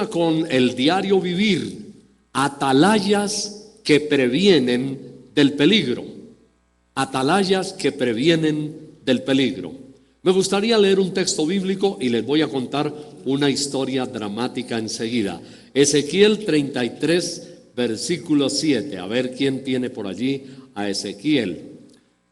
relaciona con el diario vivir, atalayas que previenen del peligro. Atalayas que previenen del peligro. Me gustaría leer un texto bíblico y les voy a contar una historia dramática enseguida. Ezequiel 33, versículo 7. A ver quién tiene por allí a Ezequiel.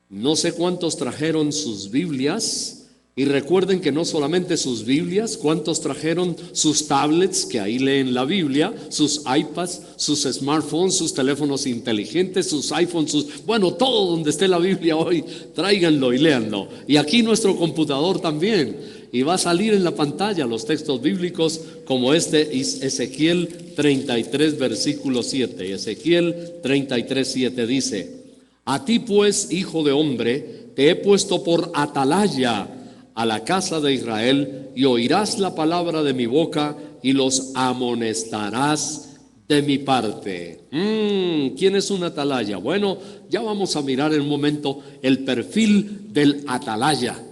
No sé cuántos trajeron sus Biblias. Y recuerden que no solamente sus Biblias, cuántos trajeron sus tablets, que ahí leen la Biblia, sus iPads, sus smartphones, sus teléfonos inteligentes, sus iPhones, bueno, todo donde esté la Biblia hoy, tráiganlo y léanlo. Y aquí nuestro computador también. Y va a salir en la pantalla los textos bíblicos como este Ezequiel 33, versículo 7. Ezequiel 33, 7 dice: a ti pues, hijo de hombre, te he puesto por atalaya a la casa de Israel, y oirás la palabra de mi boca y los amonestarás de mi parte. ¿Quién es un atalaya? Bueno, ya vamos a mirar en un momento el perfil del atalaya.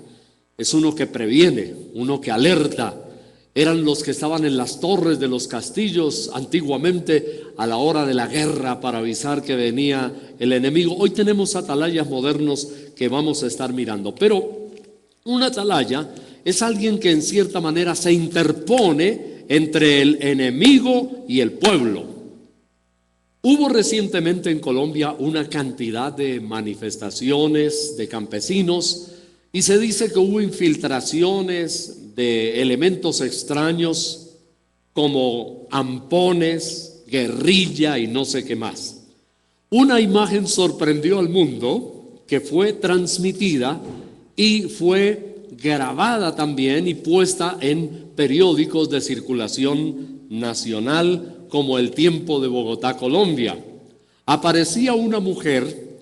Es uno que previene, uno que alerta. Eran los que estaban en las torres de los castillos antiguamente a la hora de la guerra para avisar que venía el enemigo. Hoy tenemos atalayas modernos que vamos a estar mirando, pero un atalaya es alguien que en cierta manera se interpone entre el enemigo y el pueblo. Hubo recientemente en Colombia una cantidad de manifestaciones de campesinos y se dice que hubo infiltraciones de elementos extraños como ampones, guerrilla y no sé qué más. Una imagen sorprendió al mundo que fue transmitida y fue grabada también y puesta en periódicos de circulación nacional como El Tiempo de Bogotá, Colombia. Aparecía una mujer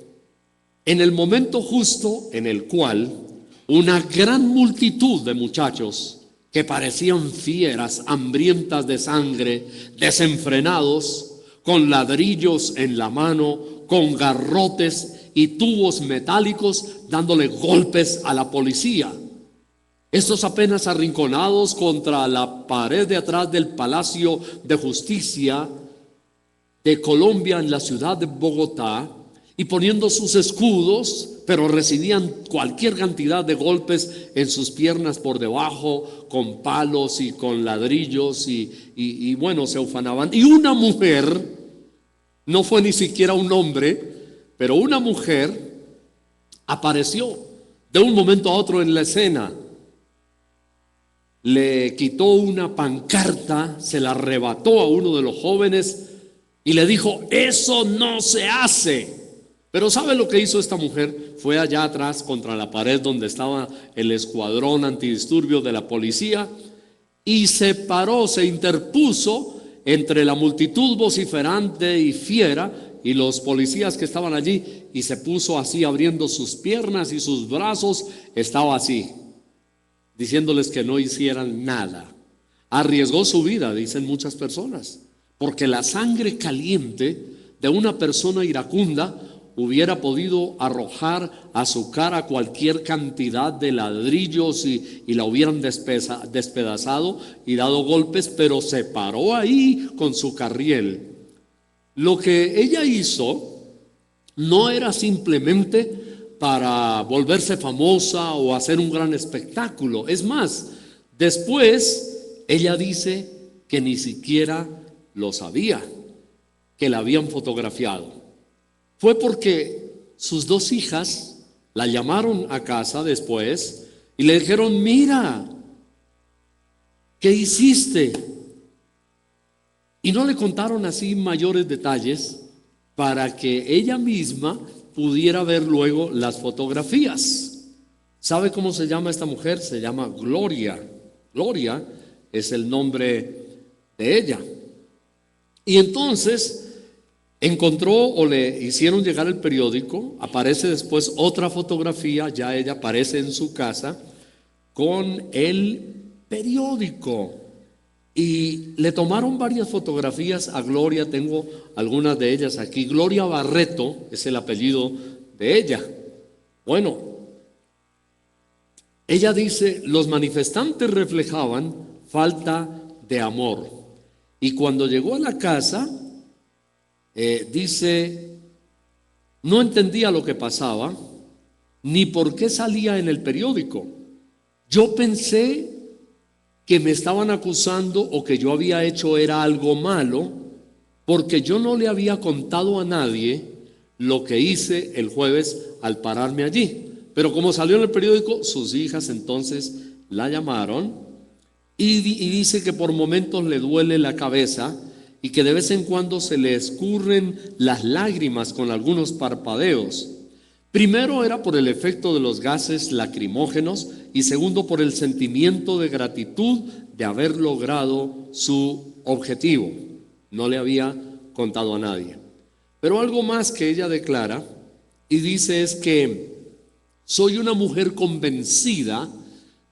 en el momento justo en el cual una gran multitud de muchachos que parecían fieras, hambrientas de sangre, desenfrenados, con ladrillos en la mano, con garrotes y tubos metálicos, dándole golpes a la policía. Estos apenas arrinconados contra la pared de atrás del Palacio de Justicia de Colombia en la ciudad de Bogotá, y poniendo sus escudos, pero recibían cualquier cantidad de golpes en sus piernas por debajo, con palos y con ladrillos, y bueno, se ufanaban. Y una mujer, no fue ni siquiera un hombre, pero una mujer apareció de un momento a otro en la escena. Le quitó una pancarta, se la arrebató a uno de los jóvenes y le dijo: eso no se hace. Pero ¿sabe lo que hizo esta mujer? Fue allá atrás contra la pared donde estaba el escuadrón antidisturbios de la policía y se paró, se interpuso entre la multitud vociferante y fiera y los policías que estaban allí, y se puso así, abriendo sus piernas y sus brazos, estaba así, diciéndoles que no hicieran nada. Arriesgó su vida, dicen muchas personas, porque la sangre caliente de una persona iracunda hubiera podido arrojar a su cara cualquier cantidad de ladrillos y la hubieran despedazado y dado golpes, pero se paró ahí con su carriel. Lo que ella hizo no era simplemente para volverse famosa o hacer un gran espectáculo. Es más, después ella dice que ni siquiera lo sabía, que la habían fotografiado. Fue porque sus dos hijas la llamaron a casa después y le dijeron: mira, ¿qué hiciste? Y no le contaron así mayores detalles para que ella misma pudiera ver luego las fotografías. ¿Sabe cómo se llama esta mujer? Se llama Gloria. Gloria es el nombre de ella. Y entonces encontró, o le hicieron llegar el periódico. Aparece después otra fotografía, ya ella aparece en su casa con el periódico. Y le tomaron varias fotografías a Gloria, tengo algunas de ellas aquí. Gloria Barreto es el apellido de ella. Bueno, ella dice: los manifestantes reflejaban falta de amor. Y cuando llegó a la casa, dice, no entendía lo que pasaba, ni por qué salía en el periódico. Yo pensé que me estaban acusando o que yo había hecho era algo malo, porque yo no le había contado a nadie lo que hice el jueves al pararme allí. Pero como salió en el periódico, sus hijas entonces la llamaron y dice que por momentos le duele la cabeza y que de vez en cuando se le escurren las lágrimas con algunos parpadeos. Primero era por el efecto de los gases lacrimógenos y segundo por el sentimiento de gratitud de haber logrado su objetivo. No le había contado a nadie. Pero algo más que ella declara y dice es que soy una mujer convencida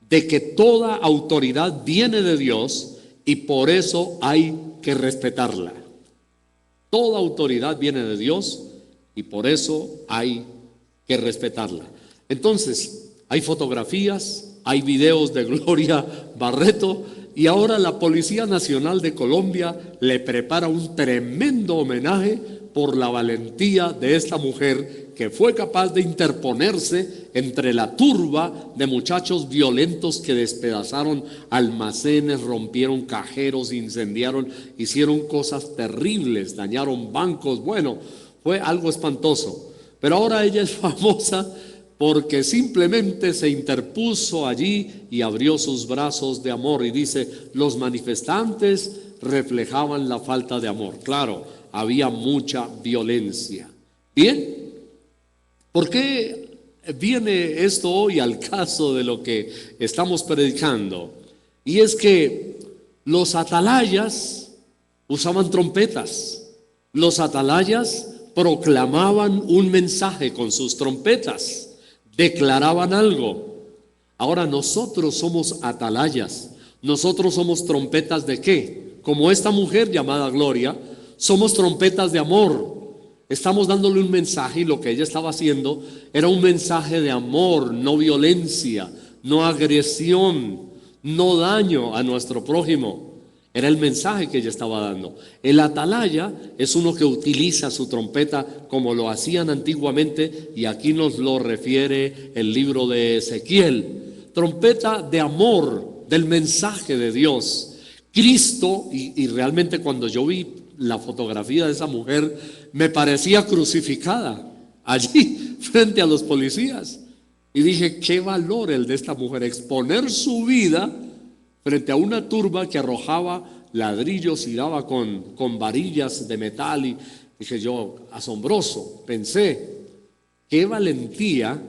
de que toda autoridad viene de Dios y por eso hay que respetarla. Toda autoridad viene de Dios y por eso hay que respetarla. Entonces, hay fotografías, hay videos de Gloria Barreto y ahora la Policía Nacional de Colombia le prepara un tremendo homenaje por la valentía de esta mujer que fue capaz de interponerse entre la turba de muchachos violentos que despedazaron almacenes, rompieron cajeros, incendiaron, hicieron cosas terribles, dañaron bancos. Bueno, fue algo espantoso. Pero ahora ella es famosa porque simplemente se interpuso allí y abrió sus brazos de amor y dice, los manifestantes reflejaban la falta de amor. Claro, había mucha violencia. Bien, ¿por qué viene esto hoy al caso de lo que estamos predicando? Y es que los atalayas usaban trompetas. Los atalayas proclamaban un mensaje con sus trompetas, declaraban algo. Ahora nosotros somos atalayas, nosotros somos trompetas ¿de qué? Como esta mujer llamada Gloria, somos trompetas de amor. Estamos dándole un mensaje y lo que ella estaba haciendo era un mensaje de amor, no violencia, no agresión, no daño a nuestro prójimo. Era el mensaje que ella estaba dando. El atalaya es uno que utiliza su trompeta como lo hacían antiguamente y aquí nos lo refiere el libro de Ezequiel. Trompeta de amor, del mensaje de Dios. Cristo, y realmente cuando yo vi la fotografía de esa mujer, me parecía crucificada allí frente a los policías. Y dije, qué valor el de esta mujer, exponer su vida frente a una turba que arrojaba ladrillos y daba con varillas de metal. Y dije yo, asombroso, pensé, qué valentía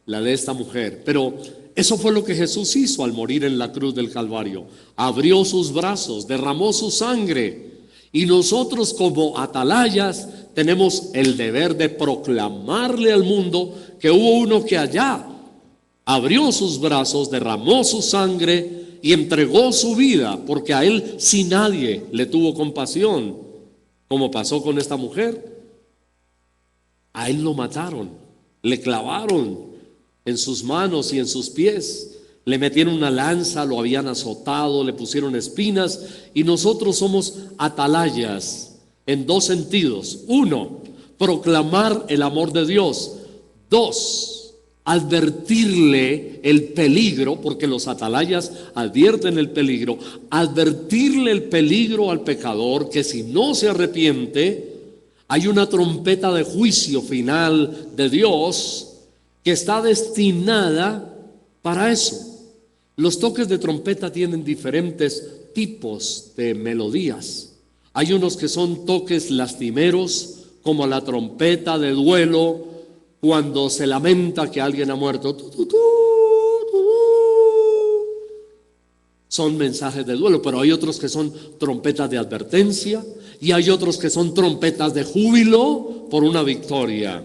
la de esta mujer. Pero eso fue lo que Jesús hizo al morir en la cruz del Calvario. Abrió sus brazos, derramó su sangre. Y nosotros como atalayas tenemos el deber de proclamarle al mundo que hubo uno que allá abrió sus brazos, derramó su sangre y entregó su vida, porque a él si nadie le tuvo compasión, como pasó con esta mujer. A él lo mataron, le clavaron en sus manos y en sus pies, le metieron una lanza, lo habían azotado, le pusieron espinas, y nosotros somos atalayas en dos sentidos. Uno, proclamar el amor de Dios. Dos, advertirle el peligro, porque los atalayas advierten el peligro, advertirle el peligro al pecador que si no se arrepiente, hay una trompeta de juicio final de Dios que está destinada para eso. Los toques de trompeta tienen diferentes tipos de melodías. Hay unos que son toques lastimeros, como la trompeta de duelo, cuando se lamenta que alguien ha muerto. Son mensajes de duelo, pero hay otros que son trompetas de advertencia y hay otros que son trompetas de júbilo por una victoria.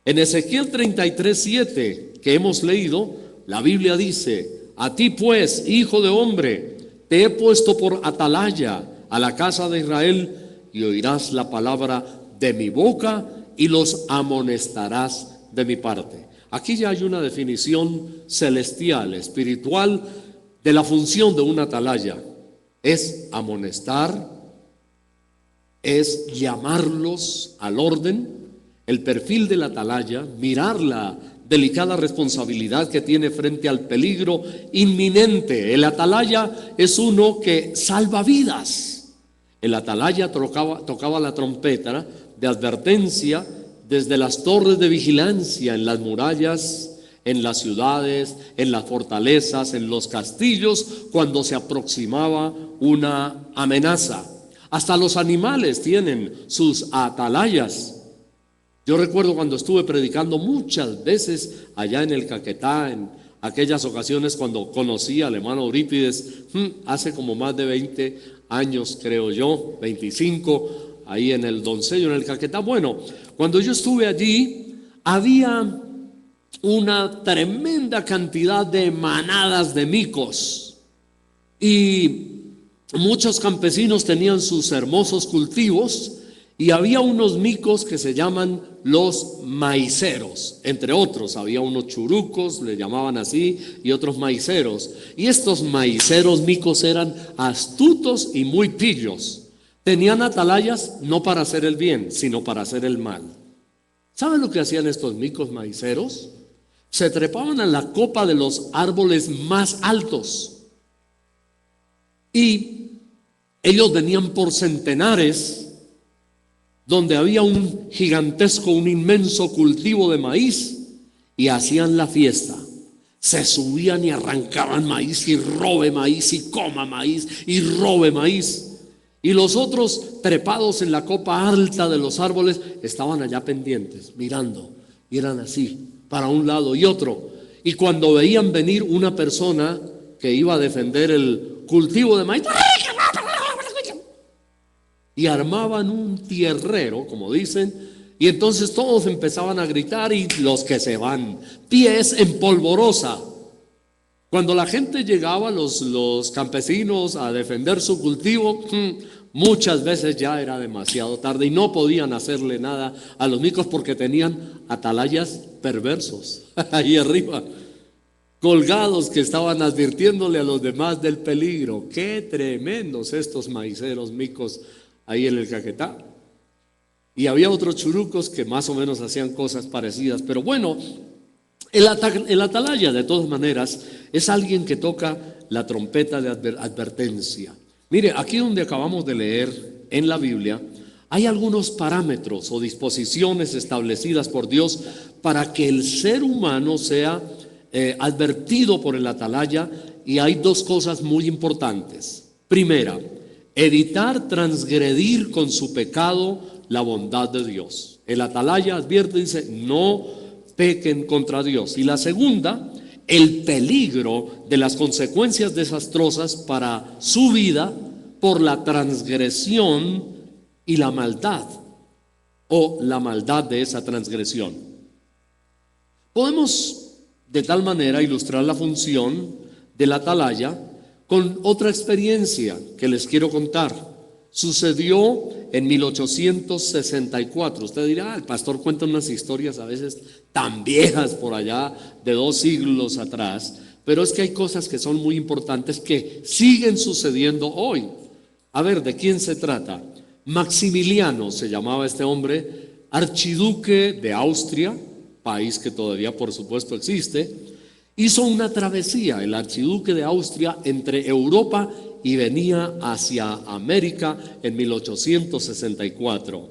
En Ezequiel 33:7 que hemos leído, la Biblia dice: a ti pues, hijo de hombre, te he puesto por atalaya a la casa de Israel y oirás la palabra de mi boca y los amonestarás de mi parte. Aquí ya hay una definición celestial, espiritual, de la función de una atalaya. Es amonestar, es llamarlos al orden, el perfil del atalaya, mirar la delicada responsabilidad que tiene frente al peligro inminente. El atalaya es uno que salva vidas. El atalaya tocaba la trompeta de advertencia desde las torres de vigilancia en las murallas, en las ciudades, en las fortalezas, en los castillos, cuando se aproximaba una amenaza. Hasta los animales tienen sus atalayas. Yo recuerdo cuando estuve predicando muchas veces allá en el Caquetá, en aquellas ocasiones cuando conocí al hermano Eurípides, hace como más de 20 años creo yo, 25, ahí en el Doncello, en el Caquetá. Bueno, cuando yo estuve allí, había una tremenda cantidad de manadas de micos y muchos campesinos tenían sus hermosos cultivos y había unos micos que se llaman los maiceros, entre otros, había unos churucos, le llamaban así, y otros maiceros. Y estos maiceros micos eran astutos y muy pillos. Tenían atalayas no para hacer el bien, sino para hacer el mal. ¿Saben lo que hacían estos micos maiceros? Se trepaban a la copa de los árboles más altos y ellos venían por centenares, donde había un gigantesco, un inmenso cultivo de maíz, y hacían la fiesta. Se subían y arrancaban maíz, y robe maíz, y coma maíz, y robe maíz. Y los otros, trepados en la copa alta de los árboles, estaban allá pendientes, mirando, y eran así, para un lado y otro. Y cuando veían venir una persona que iba a defender el cultivo de maíz, y armaban un tierrero, como dicen, y entonces todos empezaban a gritar, y los que se van, pies en polvorosa. Cuando la gente llegaba, los campesinos, a defender su cultivo, muchas veces ya era demasiado tarde y no podían hacerle nada a los micos porque tenían atalayas perversos ahí arriba, colgados, que estaban advirtiéndole a los demás del peligro. Qué tremendos estos maiceros micos ahí en el Caquetá. Y había otros churucos que más o menos hacían cosas parecidas. Pero bueno, el atalaya, de todas maneras, es alguien que toca la trompeta de advertencia. Mire, aquí donde acabamos de leer en la Biblia, hay algunos parámetros o disposiciones establecidas por Dios para que el ser humano sea advertido por el atalaya, y hay dos cosas muy importantes. Primera, evitar transgredir con su pecado la bondad de Dios. El atalaya advierte, dice, no pequen contra Dios. Y la segunda, el peligro de las consecuencias desastrosas para su vida por la transgresión y la maldad, o la maldad de esa transgresión. Podemos de tal manera ilustrar la función del atalaya con otra experiencia que les quiero contar. Sucedió en 1864. Usted dirá, el pastor cuenta unas historias a veces tan viejas por allá de 2 siglos atrás, pero es que hay cosas que son muy importantes que siguen sucediendo hoy. A ver, ¿de quién se trata? Maximiliano se llamaba este hombre, archiduque de Austria, país que todavía por supuesto existe. Hizo una travesía, el archiduque de Austria, entre Europa y venía hacia América en 1864.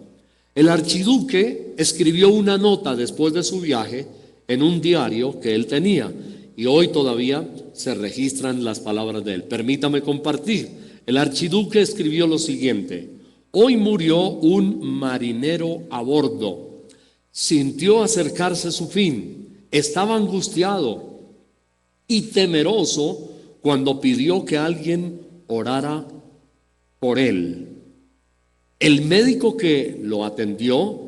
El archiduque escribió una nota después de su viaje en un diario que él tenía, y hoy todavía se registran las palabras de él. Permítame compartir. El archiduque escribió lo siguiente: hoy murió un marinero a bordo. Sintió acercarse su fin. Estaba angustiado y temeroso cuando pidió que alguien orara por él. El médico que lo atendió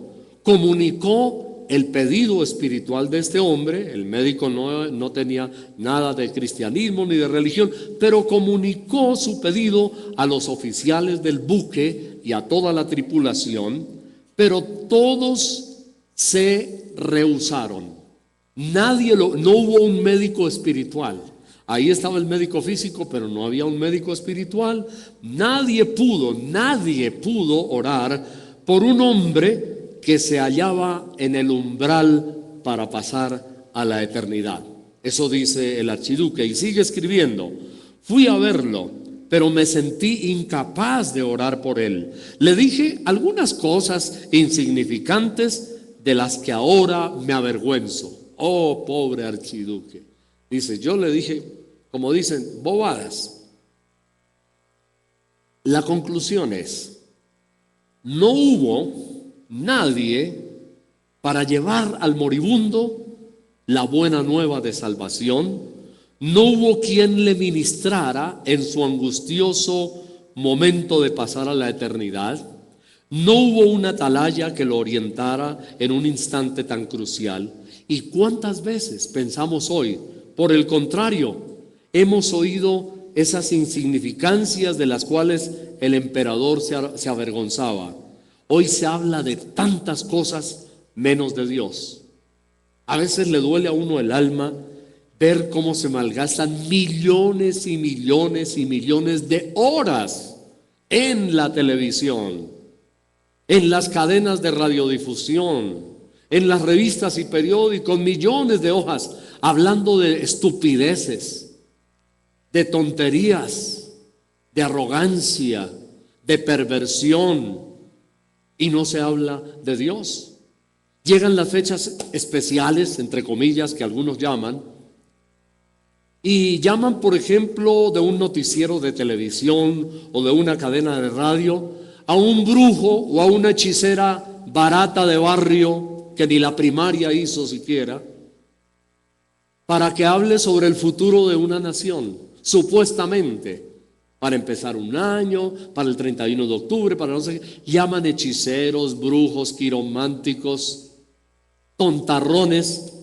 comunicó el pedido espiritual de este hombre. El médico no tenía nada de cristianismo ni de religión, pero comunicó su pedido a los oficiales del buque y a toda la tripulación, pero todos se rehusaron. No hubo un médico espiritual. Ahí estaba el médico físico, pero no había un médico espiritual. Nadie pudo orar por un hombre que se hallaba en el umbral para pasar a la eternidad. Eso dice el archiduque y sigue escribiendo: fui a verlo, pero me sentí incapaz de orar por él. Le dije algunas cosas insignificantes de las que ahora me avergüenzo. Oh, pobre archiduque. Dice, yo le dije, como dicen, bobadas. La conclusión es, no hubo nadie para llevar al moribundo la buena nueva de salvación. No hubo quien le ministrara en su angustioso momento de pasar a la eternidad. No hubo una atalaya que lo orientara en un instante tan crucial. ¿Y cuántas veces pensamos hoy? Por el contrario, hemos oído esas insignificancias de las cuales el emperador se avergonzaba. Hoy se habla de tantas cosas menos de Dios. A veces le duele a uno el alma ver cómo se malgastan millones y millones y millones de horas en la televisión, en las cadenas de radiodifusión, en las revistas y periódicos, millones de hojas hablando de estupideces, de tonterías, de arrogancia, de perversión, y no se habla de Dios. Llegan las fechas especiales, entre comillas, que algunos llaman, y llaman, por ejemplo, de un noticiero de televisión o de una cadena de radio a un brujo o a una hechicera barata de barrio que ni la primaria hizo siquiera, para que hable sobre el futuro de una nación, supuestamente, para empezar un año, para el 31 de octubre, para no sé qué. Llaman hechiceros, brujos, quirománticos, tontarrones.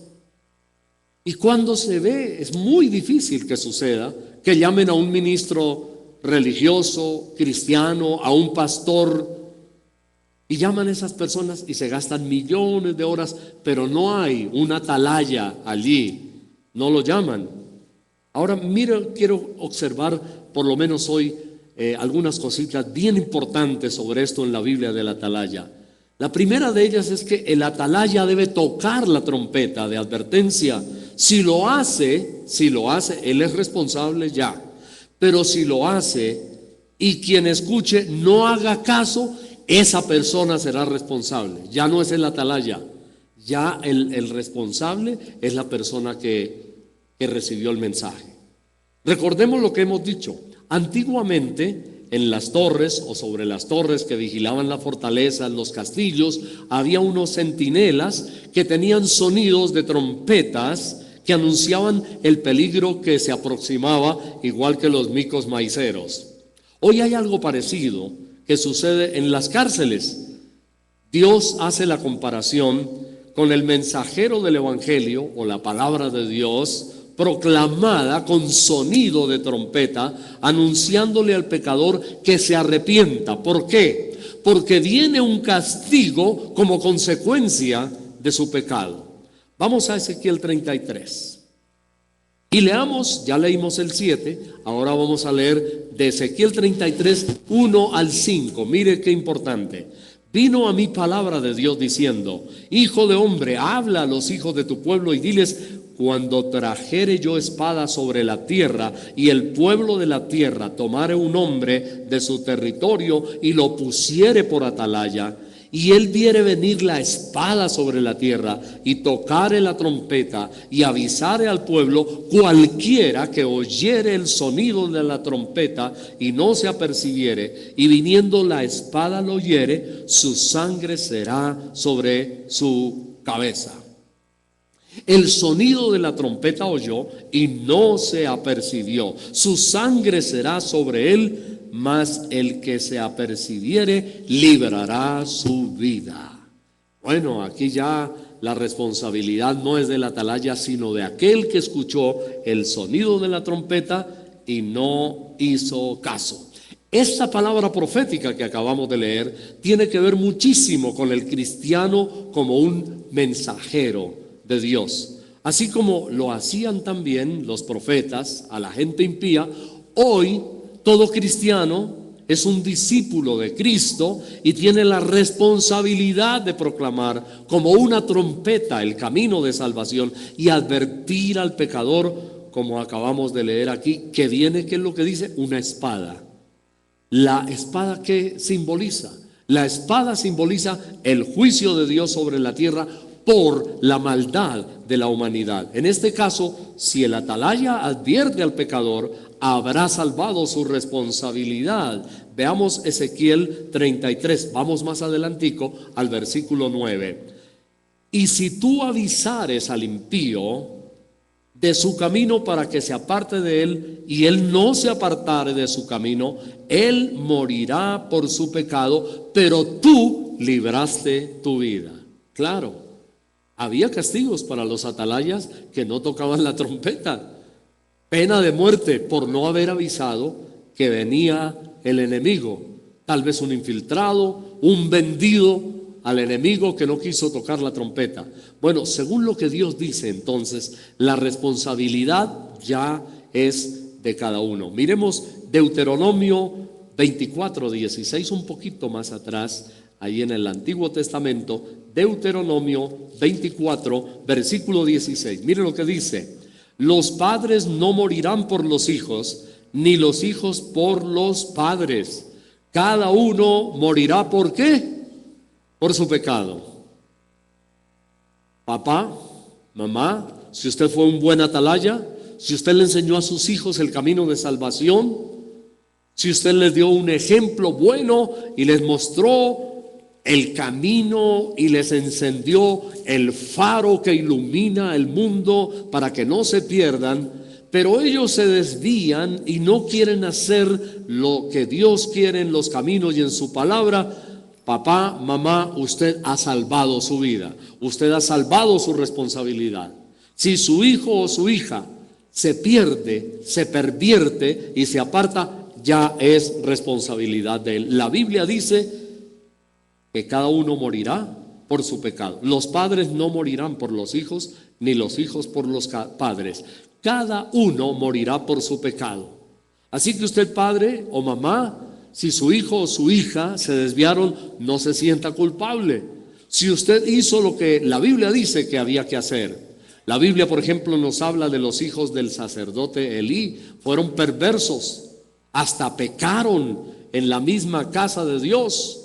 Y cuando se ve, es muy difícil que suceda, que llamen a un ministro religioso, cristiano, a un pastor, y llaman a esas personas y se gastan millones de horas, pero no hay una atalaya allí, no lo llaman. Ahora, mira, quiero observar por lo menos hoy algunas cositas bien importantes sobre esto en la Biblia de la atalaya. La primera de ellas es que el atalaya debe tocar la trompeta de advertencia. Si lo hace, él es responsable ya. Pero si lo hace y quien escuche no haga caso, esa persona será responsable. Ya no es el atalaya, ya el responsable es la persona que recibió el mensaje. Recordemos lo que hemos dicho. Antiguamente, en las torres o sobre las torres que vigilaban la fortaleza, los castillos, había unos centinelas que tenían sonidos de trompetas que anunciaban el peligro que se aproximaba, igual que los micos maiceros. Hoy hay algo parecido que sucede en las cárceles. Dios hace la comparación con el mensajero del evangelio o la palabra de Dios proclamada con sonido de trompeta, anunciándole al pecador que se arrepienta. ¿Por qué? Porque viene un castigo como consecuencia de su pecado. Vamos a Ezequiel 33 y leamos, ya leímos el 7, ahora vamos a leer de Ezequiel 33, 1 al 5. Mire qué importante. Vino a mí palabra de Dios diciendo: hijo de hombre, habla a los hijos de tu pueblo y diles: cuando trajere yo espada sobre la tierra y el pueblo de la tierra tomare un hombre de su territorio y lo pusiere por atalaya, y él viere venir la espada sobre la tierra y tocare la trompeta y avisare al pueblo, cualquiera que oyere el sonido de la trompeta y no se apercibiere, y viniendo la espada lo hiere, su sangre será sobre su cabeza. El sonido de la trompeta oyó y no se apercibió. Su sangre será sobre él, mas el que se apercibiere librará su vida. Bueno, aquí ya la responsabilidad no es del atalaya, sino de aquel que escuchó el sonido de la trompeta y no hizo caso. Esta palabra profética que acabamos de leer tiene que ver muchísimo con el cristiano como un mensajero de Dios. Así como lo hacían también los profetas a la gente impía, hoy todo cristiano es un discípulo de Cristo y tiene la responsabilidad de proclamar como una trompeta el camino de salvación y advertir al pecador, como acabamos de leer aquí, que viene, ¿qué es lo que dice? Una espada. La espada, ¿qué simboliza? La espada simboliza el juicio de Dios sobre la tierra por la maldad de la humanidad. En este caso, si el atalaya advierte al pecador, habrá salvado su responsabilidad. Veamos Ezequiel 33, vamos más adelantico al versículo 9. Y si tú avisares al impío de su camino para que se aparte de él, y él no se apartare de su camino, él morirá por su pecado, pero tú libraste tu vida. Claro, había castigos para los atalayas que no tocaban la trompeta, pena de muerte por no haber avisado que venía el enemigo, tal vez un infiltrado, un vendido al enemigo que no quiso tocar la trompeta. Bueno, según lo que Dios dice, entonces, la responsabilidad ya es de cada uno. Miremos Deuteronomio 24:16, un poquito más atrás, ahí en el Antiguo Testamento, Deuteronomio 24, versículo 16. Mire lo que dice: los padres no morirán por los hijos, ni los hijos por los padres. Cada uno morirá, ¿por qué? Por su pecado. Papá, mamá, si usted fue un buen atalaya, si usted le enseñó a sus hijos el camino de salvación, si usted les dio un ejemplo bueno y les mostró el camino y les encendió el faro que ilumina el mundo para que no se pierdan, pero ellos se desvían y no quieren hacer lo que Dios quiere en los caminos y en su palabra, papá, mamá, usted ha salvado su vida, usted ha salvado su responsabilidad. Si su hijo o su hija se pierde, se pervierte y se aparta, ya es responsabilidad de él. La Biblia dice que cada uno morirá por su pecado. Los padres no morirán por los hijos, ni los hijos por los padres. Cada uno morirá por su pecado. Así que usted, padre o mamá, si su hijo o su hija se desviaron, no se sienta culpable. Si usted hizo lo que la Biblia dice que había que hacer. La Biblia, por ejemplo, nos habla de los hijos del sacerdote Elí. Fueron perversos, hasta pecaron en la misma casa de Dios.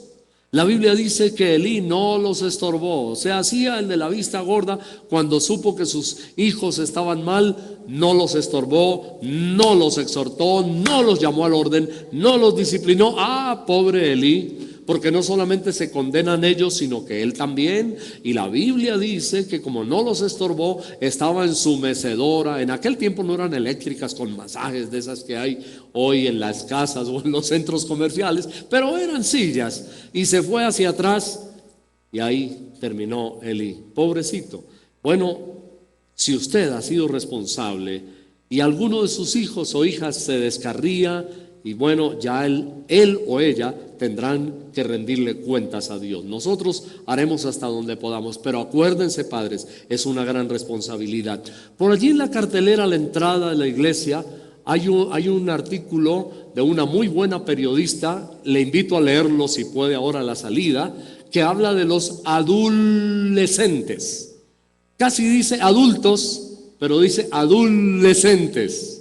La Biblia dice que Elí no los estorbó, o sea, hacía el de la vista gorda cuando supo que sus hijos estaban mal, no los estorbó, no los exhortó, no los llamó al orden, no los disciplinó. Ah, pobre Elí, porque no solamente se condenan ellos, sino que él también. Y la Biblia dice que como no los estorbó, estaba en su mecedora. En aquel tiempo no eran eléctricas con masajes de esas que hay hoy en las casas o en los centros comerciales, pero eran sillas. Y se fue hacia atrás y ahí terminó Elí. Pobrecito. Bueno, si usted ha sido responsable y alguno de sus hijos o hijas se descarría, y bueno, ya él o ella tendrán que rendirle cuentas a Dios. Nosotros haremos hasta donde podamos, pero acuérdense, padres, es una gran responsabilidad. Por allí en la cartelera a la entrada de la iglesia hay un artículo de una muy buena periodista, le invito a leerlo si puede ahora a la salida, que habla de los adolescentes. Casi dice adultos, pero dice adolescentes.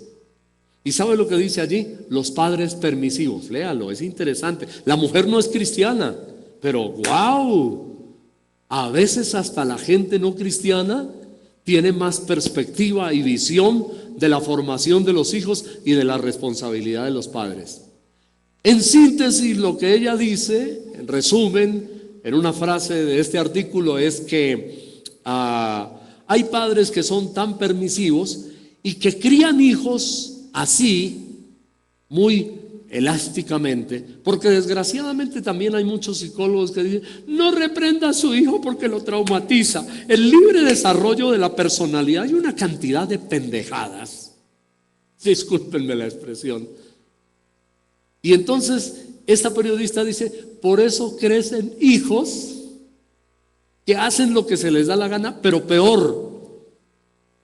¿Y sabe lo que dice allí? Los padres permisivos. Léalo, es interesante. La mujer no es cristiana, pero wow, a veces hasta la gente no cristiana tiene más perspectiva y visión de la formación de los hijos y de la responsabilidad de los padres. En síntesis, lo que ella dice, en resumen, en una frase de este artículo, es que hay padres que son tan permisivos y que crían hijos así, muy elásticamente, porque desgraciadamente también hay muchos psicólogos que dicen: no reprenda a su hijo porque lo traumatiza. El libre desarrollo de la personalidad, hay una cantidad de pendejadas, discúlpenme la expresión. Y entonces esta periodista dice: por eso crecen hijos que hacen lo que se les da la gana, pero peor.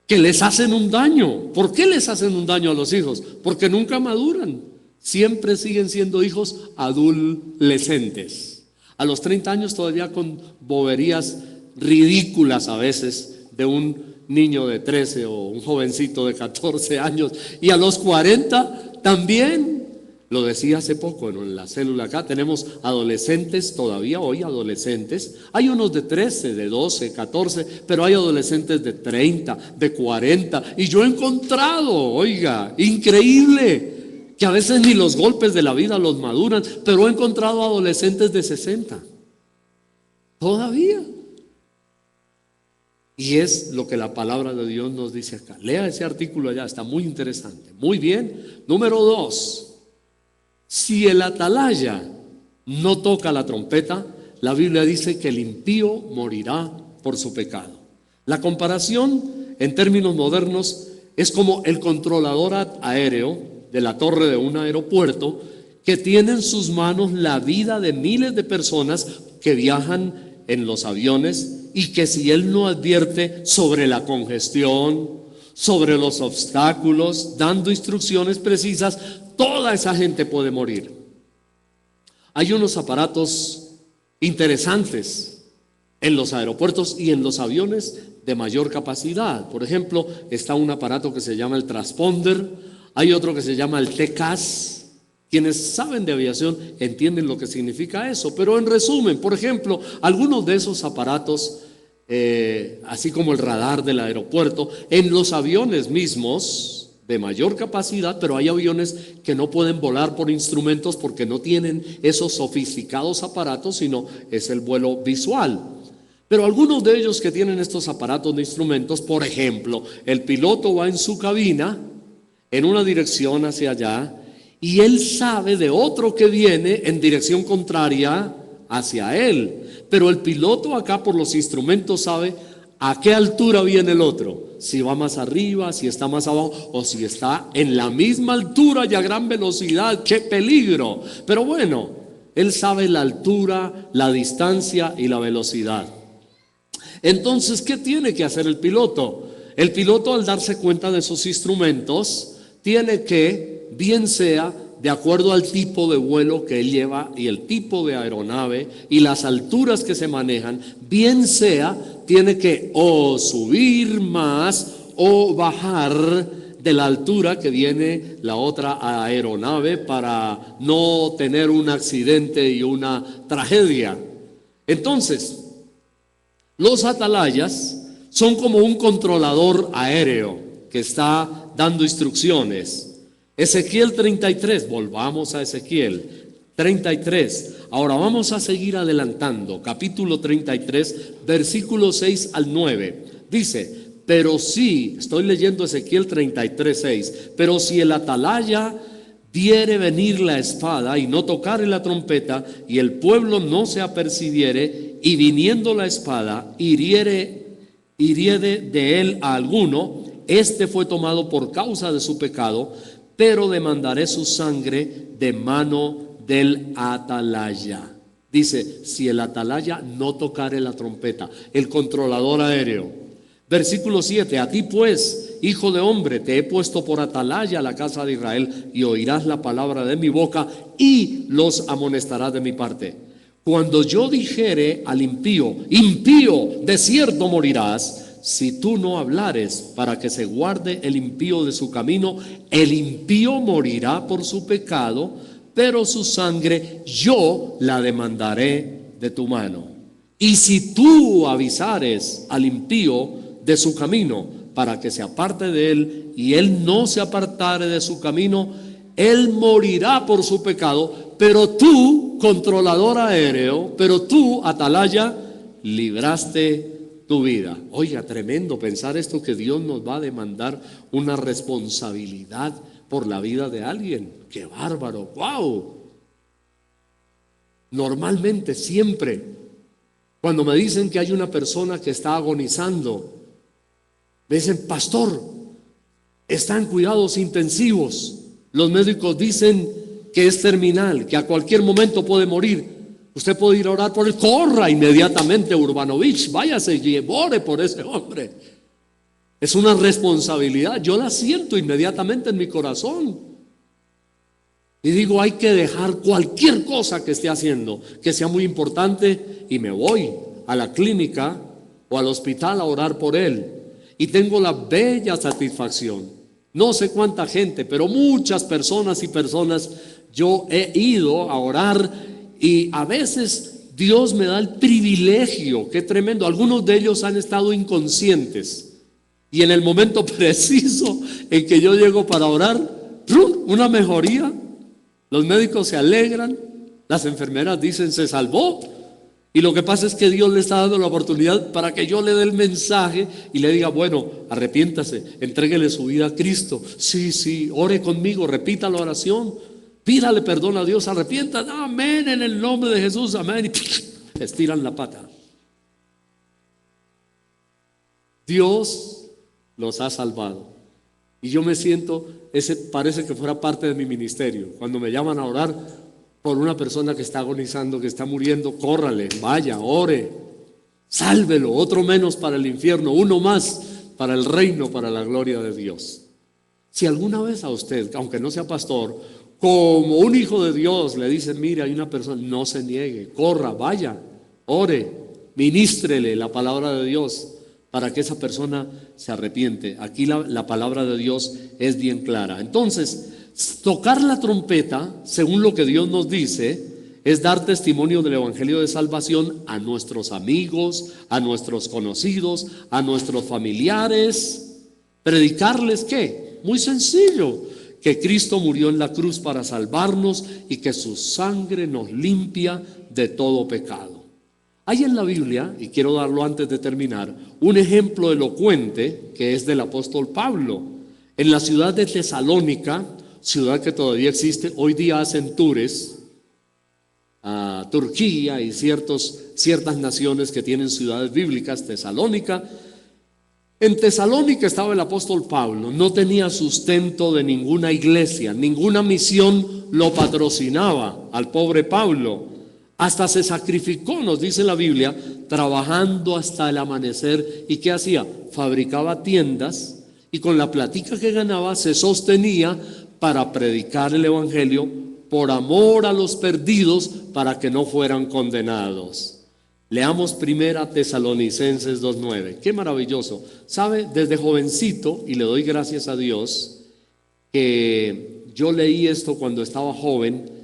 que les hacen un daño. ¿Por qué les hacen un daño a los hijos? Porque nunca maduran. Siempre siguen siendo hijos adolescentes. A los 30 años todavía con boberías ridículas a veces de un niño de 13 o un jovencito de 14 años. Y a los 40 también. Lo decía hace poco en la célula acá, tenemos adolescentes, todavía hoy adolescentes. Hay unos de 13, de 12, 14, pero hay adolescentes de 30, de 40. Y yo he encontrado, oiga, increíble, que a veces ni los golpes de la vida los maduran, pero he encontrado adolescentes de 60. Todavía. Y es lo que la palabra de Dios nos dice acá. Lea ese artículo allá, está muy interesante. Muy bien. Número 2. Si el atalaya no toca la trompeta, la Biblia dice que el impío morirá por su pecado. La comparación en términos modernos es como el controlador aéreo de la torre de un aeropuerto que tiene en sus manos la vida de miles de personas que viajan en los aviones, y que si él no advierte sobre la congestión, sobre los obstáculos, dando instrucciones precisas, toda esa gente puede morir. Hay unos aparatos interesantes en los aeropuertos y en los aviones de mayor capacidad. Por ejemplo, está un aparato que se llama el transponder, hay otro que se llama el TCAS. Quienes saben de aviación entienden lo que significa eso, pero en resumen, por ejemplo, algunos de esos aparatos, así como el radar del aeropuerto, en los aviones mismos de mayor capacidad, pero hay aviones que no pueden volar por instrumentos porque no tienen esos sofisticados aparatos, sino es el vuelo visual. Pero algunos de ellos que tienen estos aparatos de instrumentos, por ejemplo, el piloto va en su cabina en una dirección hacia allá, y él sabe de otro que viene en dirección contraria hacia él. Pero el piloto acá por los instrumentos sabe a qué altura viene el otro. Si va más arriba, si está más abajo o si está en la misma altura y a gran velocidad. ¡Qué peligro! Pero bueno, él sabe la altura, la distancia y la velocidad. Entonces, ¿qué tiene que hacer el piloto? El piloto, al darse cuenta de esos instrumentos, tiene que, bien sea de acuerdo al tipo de vuelo que él lleva y el tipo de aeronave y las alturas que se manejan, bien sea, tiene que o subir más o bajar de la altura que viene la otra aeronave para no tener un accidente y una tragedia. Entonces, los atalayas son como un controlador aéreo que está dando instrucciones. Ezequiel 33, volvamos a Ezequiel 33. Ahora vamos a seguir adelantando. Capítulo 33, versículos 6 al 9. Dice: pero si, estoy leyendo Ezequiel 33, 6. Pero si el atalaya viere venir la espada y no tocare la trompeta, y el pueblo no se apercibiere, y viniendo la espada hiriere de él a alguno, este fue tomado por causa de su pecado, pero demandaré su sangre de mano del atalaya. Dice, si el atalaya no tocare la trompeta, el controlador aéreo. Versículo 7, a ti pues, hijo de hombre, te he puesto por atalaya a la casa de Israel, y oirás la palabra de mi boca, y los amonestarás de mi parte. Cuando yo dijere al impío, impío, de cierto morirás, si tú no hablares para que se guarde el impío de su camino, el impío morirá por su pecado, pero su sangre yo la demandaré de tu mano. Y si tú avisares al impío de su camino para que se aparte de él, y él no se apartare de su camino, él morirá por su pecado, pero tú, controlador aéreo, pero tú, atalaya, libraste tu vida. Oiga, tremendo pensar esto, que Dios nos va a demandar una responsabilidad por la vida de alguien. ¡Qué bárbaro! ¡Wow! Normalmente, siempre, cuando me dicen que hay una persona que está agonizando, me dicen, pastor, está en cuidados intensivos. Los médicos dicen que es terminal, que a cualquier momento puede morir. Usted puede ir a orar por él, corra inmediatamente a Urbanovich, váyase y ore por ese hombre. Es una responsabilidad, yo la siento inmediatamente en mi corazón. Y digo, hay que dejar cualquier cosa que esté haciendo, que sea muy importante, y me voy a la clínica o al hospital a orar por él. Y tengo la bella satisfacción. No sé cuánta gente, pero muchas personas y personas, yo he ido a orar y a veces Dios me da el privilegio, qué tremendo. Algunos de ellos han estado inconscientes. Y en el momento preciso en que yo llego para orar, ¡rum!, una mejoría. Los médicos se alegran, las enfermeras dicen se salvó. Y lo que pasa es que Dios le está dando la oportunidad para que yo le dé el mensaje y le diga, bueno, arrepiéntase, entréguele su vida a Cristo. Sí, ore conmigo, repita la oración, pídale perdón a Dios, arrepiéntase, amén, en el nombre de Jesús, amén. Y estiran la pata. Dios los ha salvado. Y yo me siento, ese parece que fuera parte de mi ministerio. Cuando me llaman a orar por una persona que está agonizando, que está muriendo, córrale, vaya, ore, sálvelo, otro menos para el infierno, uno más para el reino, para la gloria de Dios. Si alguna vez a usted, aunque no sea pastor, como un hijo de Dios le dicen, mire, hay una persona, no se niegue, corra, vaya, ore, ministrele la palabra de Dios para que esa persona se arrepiente. Aquí la palabra de Dios es bien clara. Entonces, tocar la trompeta, según lo que Dios nos dice, es dar testimonio del evangelio de salvación a nuestros amigos, a nuestros conocidos, a nuestros familiares. ¿Predicarles qué? Muy sencillo, que Cristo murió en la cruz para salvarnos y que su sangre nos limpia de todo pecado. Hay en la Biblia, y quiero darlo antes de terminar, un ejemplo elocuente que es del apóstol Pablo. En la ciudad de Tesalónica, ciudad que todavía existe, hoy día hacen tours a Turquía y ciertas naciones que tienen ciudades bíblicas, Tesalónica. En Tesalónica estaba el apóstol Pablo, no tenía sustento de ninguna iglesia, ninguna misión lo patrocinaba al pobre Pablo. Hasta se sacrificó, nos dice la Biblia, trabajando hasta el amanecer. ¿Y qué hacía? Fabricaba tiendas y con la platica que ganaba se sostenía para predicar el evangelio por amor a los perdidos, para que no fueran condenados. Leamos primera Tesalonicenses 2:9. Qué maravilloso. Sabe, desde jovencito, y le doy gracias a Dios, que yo leí esto cuando estaba joven,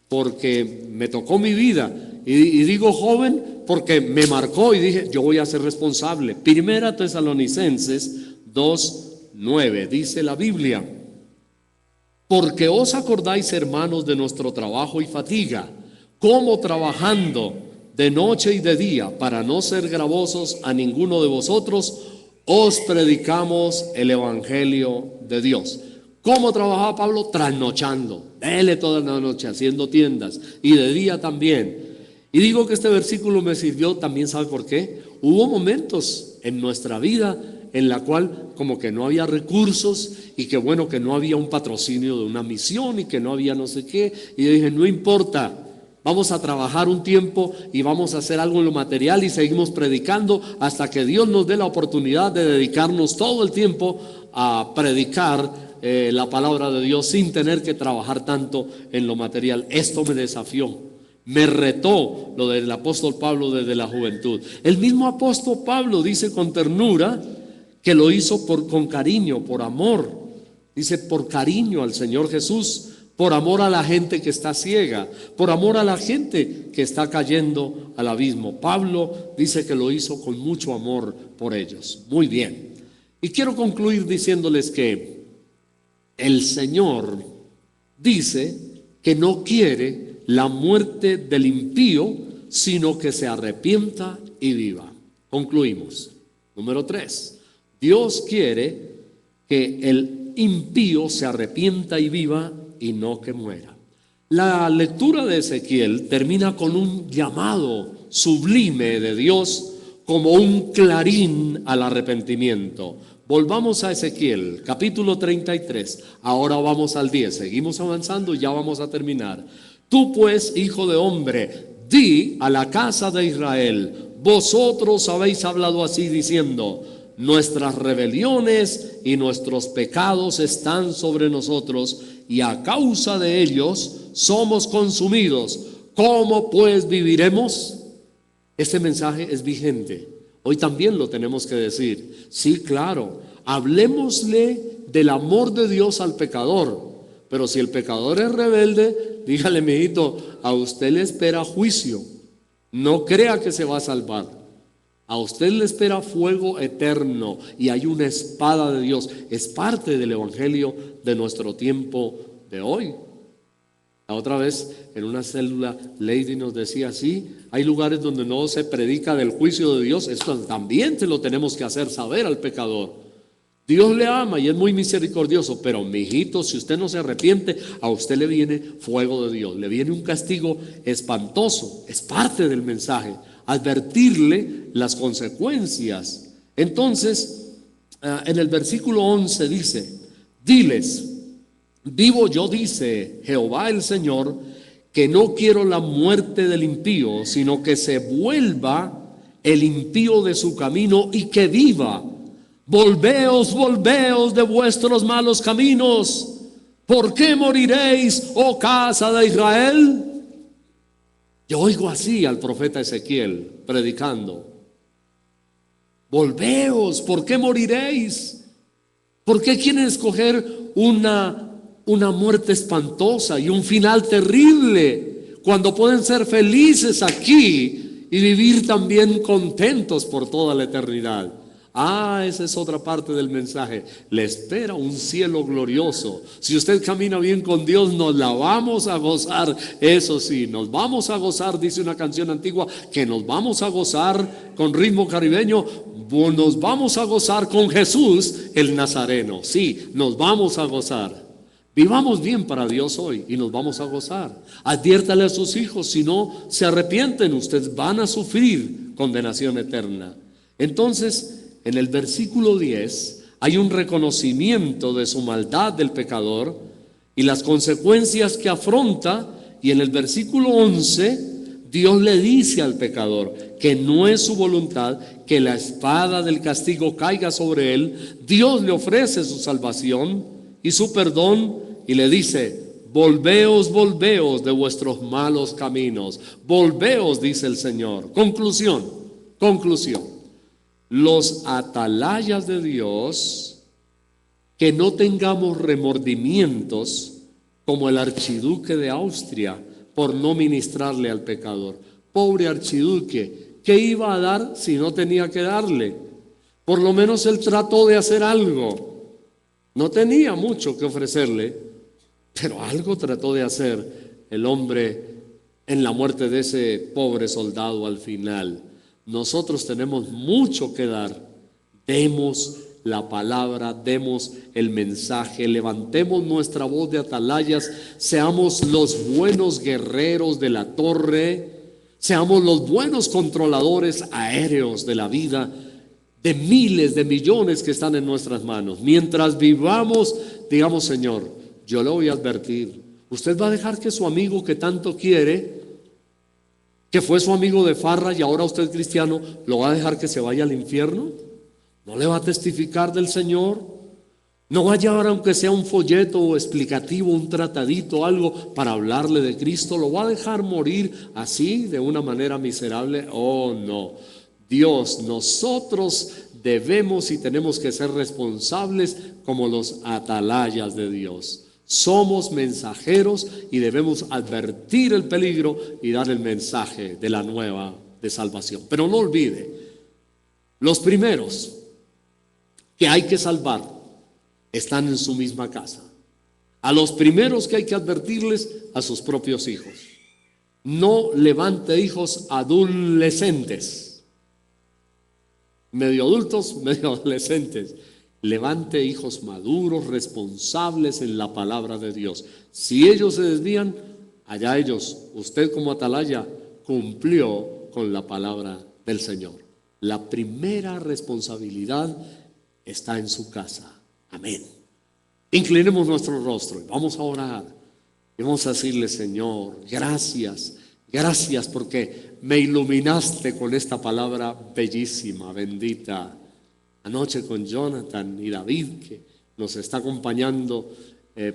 porque me tocó mi vida. Y digo joven porque me marcó y dije, yo voy a ser responsable. Primera Tesalonicenses 2:9, dice la Biblia: porque os acordáis, hermanos, de nuestro trabajo y fatiga, como trabajando de noche y de día, para no ser gravosos a ninguno de vosotros, os predicamos el evangelio de Dios. ¿Cómo trabajaba Pablo? Trasnochando, dele toda la noche, haciendo tiendas, y de día también. Y digo que este versículo me sirvió también, ¿sabe por qué? Hubo momentos en nuestra vida en la cual como que no había recursos, y que bueno, que no había un patrocinio de una misión, y que no había no sé qué, y yo dije, no importa, vamos a trabajar un tiempo y vamos a hacer algo en lo material, y seguimos predicando hasta que Dios nos dé la oportunidad de dedicarnos todo el tiempo a predicar la palabra de Dios sin tener que trabajar tanto en lo material. Esto me desafió, me retó lo del apóstol Pablo desde la juventud. El mismo apóstol Pablo dice con ternura que lo hizo con cariño, por amor. Dice, por cariño al Señor Jesús, por amor a la gente que está ciega, por amor a la gente que está cayendo al abismo. Pablo dice que lo hizo con mucho amor por ellos. Muy bien. Y quiero concluir diciéndoles que el Señor dice que no quiere la muerte del impío, sino que se arrepienta y viva. Concluimos. Número 3. Dios quiere que el impío se arrepienta y viva, y no que muera. La lectura de Ezequiel termina con un llamado sublime de Dios como un clarín al arrepentimiento. Volvamos a Ezequiel, capítulo 33. Ahora vamos al 10. Seguimos avanzando y ya vamos a terminar. Tú pues, hijo de hombre, di a la casa de Israel: vosotros habéis hablado así diciendo: nuestras rebeliones y nuestros pecados están sobre nosotros, y a causa de ellos somos consumidos. ¿Cómo pues viviremos? Este mensaje es vigente. Hoy también lo tenemos que decir. Sí, claro, hablemosle del amor de Dios al pecador. Pero si el pecador es rebelde, dígale, mijito, a usted le espera juicio. No crea que se va a salvar. A usted le espera fuego eterno, y hay una espada de Dios. Es parte del evangelio de nuestro tiempo de hoy. La otra vez en una célula Lady nos decía, sí, hay lugares donde no se predica del juicio de Dios. Esto también te lo tenemos que hacer saber al pecador. Dios le ama y es muy misericordioso, pero mijito, si usted no se arrepiente, a usted le viene fuego de Dios, le viene un castigo espantoso. Es parte del mensaje, advertirle las consecuencias. Entonces, en el versículo 11 dice, diles, vivo yo, dice Jehová el Señor, que no quiero la muerte del impío, sino que se vuelva el impío de su camino y que viva. Volveos, volveos de vuestros malos caminos. ¿Por qué moriréis, oh casa de Israel? Yo oigo así al profeta Ezequiel predicando. Volveos, ¿por qué moriréis? ¿Por qué quieren escoger una muerte espantosa y un final terrible cuando pueden ser felices aquí y vivir también contentos por toda la eternidad? Esa es otra parte del mensaje. Le espera un cielo glorioso. Si usted camina bien con Dios, nos la vamos a gozar. Eso sí, nos vamos a gozar, dice una canción antigua, que nos vamos a gozar con ritmo caribeño. Nos vamos a gozar con Jesús el Nazareno. Sí, nos vamos a gozar. Vivamos bien para Dios hoy y nos vamos a gozar. Adviértale a sus hijos, si no se arrepienten, ustedes van a sufrir condenación eterna. Entonces, en el versículo 10 hay un reconocimiento de su maldad del pecador y las consecuencias que afronta, y en el versículo 11 Dios le dice al pecador que no es su voluntad que la espada del castigo caiga sobre él. Dios le ofrece su salvación y su perdón y le dice, volveos, volveos de vuestros malos caminos. Volveos, dice el Señor. Conclusión. Los atalayas de Dios, que no tengamos remordimientos como el archiduque de Austria por no ministrarle al pecador. Pobre archiduque, ¿qué iba a dar si no tenía que darle? Por lo menos él trató de hacer algo. No tenía mucho que ofrecerle, pero algo trató de hacer el hombre en la muerte de ese pobre soldado al final. Nosotros tenemos mucho que dar. Demos la palabra, demos el mensaje, levantemos nuestra voz de atalayas, seamos los buenos guerreros de la torre, seamos los buenos controladores aéreos de la vida, de miles, de millones que están en nuestras manos. Mientras vivamos, digamos, Señor, yo le voy a advertir, usted va a dejar que su amigo que tanto quiere, que fue su amigo de farra y ahora usted cristiano, ¿lo va a dejar que se vaya al infierno? ¿No le va a testificar del Señor? ¿No va a llevar aunque sea un folleto explicativo, un tratadito, algo para hablarle de Cristo? ¿Lo va a dejar morir así, de una manera miserable? Oh, no. Dios, nosotros debemos y tenemos que ser responsables como los atalayas de Dios. Somos mensajeros y debemos advertir el peligro y dar el mensaje de la nueva de salvación. Pero no olvide, los primeros que hay que salvar están en su misma casa. A los primeros que hay que advertirles, a sus propios hijos. No levante hijos adolescentes, medio adultos, medio adolescentes. Levante hijos maduros, responsables en la palabra de Dios. Si ellos se desvían, allá ellos. Usted como atalaya cumplió con la palabra del Señor. La primera responsabilidad está en su casa. Amén. Inclinemos nuestro rostro y vamos a orar. Y vamos a decirle, Señor, gracias. Gracias porque me iluminaste con esta palabra bellísima, bendita. anoche con Jonathan y David, que nos está acompañando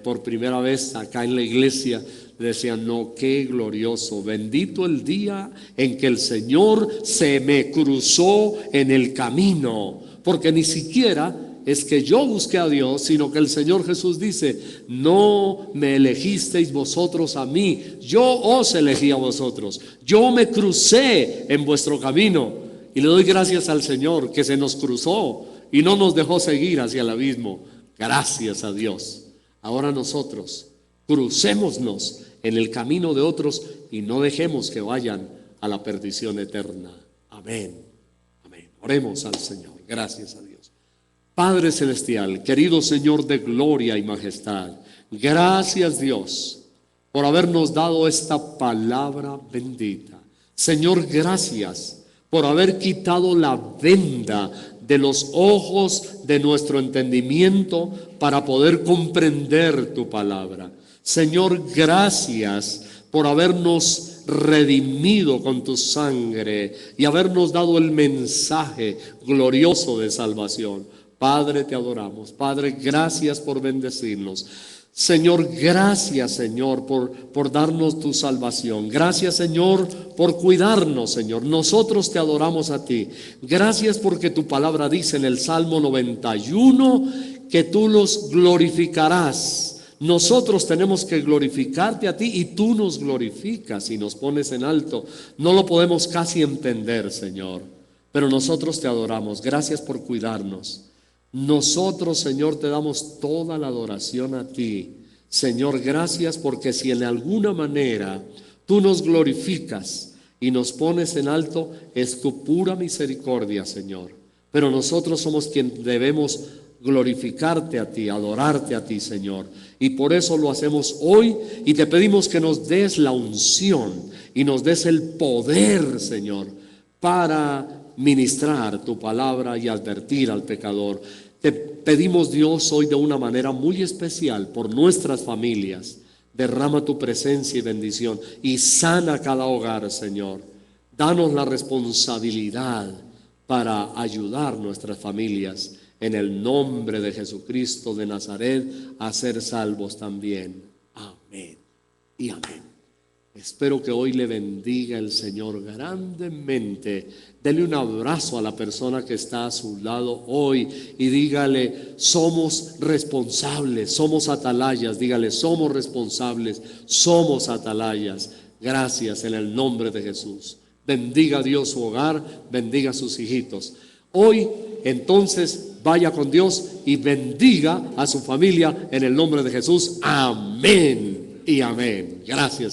por primera vez acá en la iglesia, decían, no, qué glorioso, bendito el día en que el Señor se me cruzó en el camino, porque ni siquiera es que yo busqué a Dios, sino que el Señor Jesús dice, no me elegisteis vosotros a mí, yo os elegí a vosotros, yo me crucé en vuestro camino. Y le doy gracias al Señor que se nos cruzó y no nos dejó seguir hacia el abismo. Gracias a Dios. Ahora nosotros crucémonos en el camino de otros y no dejemos que vayan a la perdición eterna. Amén. Amén. Oremos al Señor. Gracias a Dios. Padre celestial, querido Señor de gloria y majestad, gracias Dios por habernos dado esta palabra bendita. Señor, gracias por haber quitado la venda de los ojos de nuestro entendimiento para poder comprender tu palabra. Señor, gracias por habernos redimido con tu sangre y habernos dado el mensaje glorioso de salvación. Padre, te adoramos. Padre, gracias por bendecirnos. Señor, gracias, Señor, por darnos tu salvación. Gracias, Señor, por cuidarnos, Señor. Nosotros te adoramos a ti. Gracias porque tu palabra dice en el Salmo 91 que tú los glorificarás. Nosotros tenemos que glorificarte a ti y tú nos glorificas y nos pones en alto. No lo podemos casi entender, Señor, pero nosotros te adoramos. Gracias por cuidarnos. Nosotros, Señor, te damos toda la adoración a ti. Señor, gracias porque si en alguna manera tú nos glorificas y nos pones en alto, es tu pura misericordia, Señor. Pero nosotros somos quienes debemos glorificarte a ti, adorarte a ti, Señor. Y por eso lo hacemos hoy y te pedimos que nos des la unción y nos des el poder, Señor, para ministrar tu palabra y advertir al pecador. Te pedimos, Dios, hoy de una manera muy especial por nuestras familias. Derrama tu presencia y bendición y sana cada hogar, Señor. Danos la responsabilidad para ayudar nuestras familias en el nombre de Jesucristo de Nazaret a ser salvos también. Amén y amén. Espero que hoy le bendiga el Señor grandemente. Dele un abrazo a la persona que está a su lado hoy y dígale, somos responsables, somos atalayas. Dígale, somos responsables, somos atalayas. Gracias en el nombre de Jesús. Bendiga a Dios su hogar, bendiga a sus hijitos. Hoy entonces vaya con Dios y bendiga a su familia en el nombre de Jesús. Amén y amén. Gracias.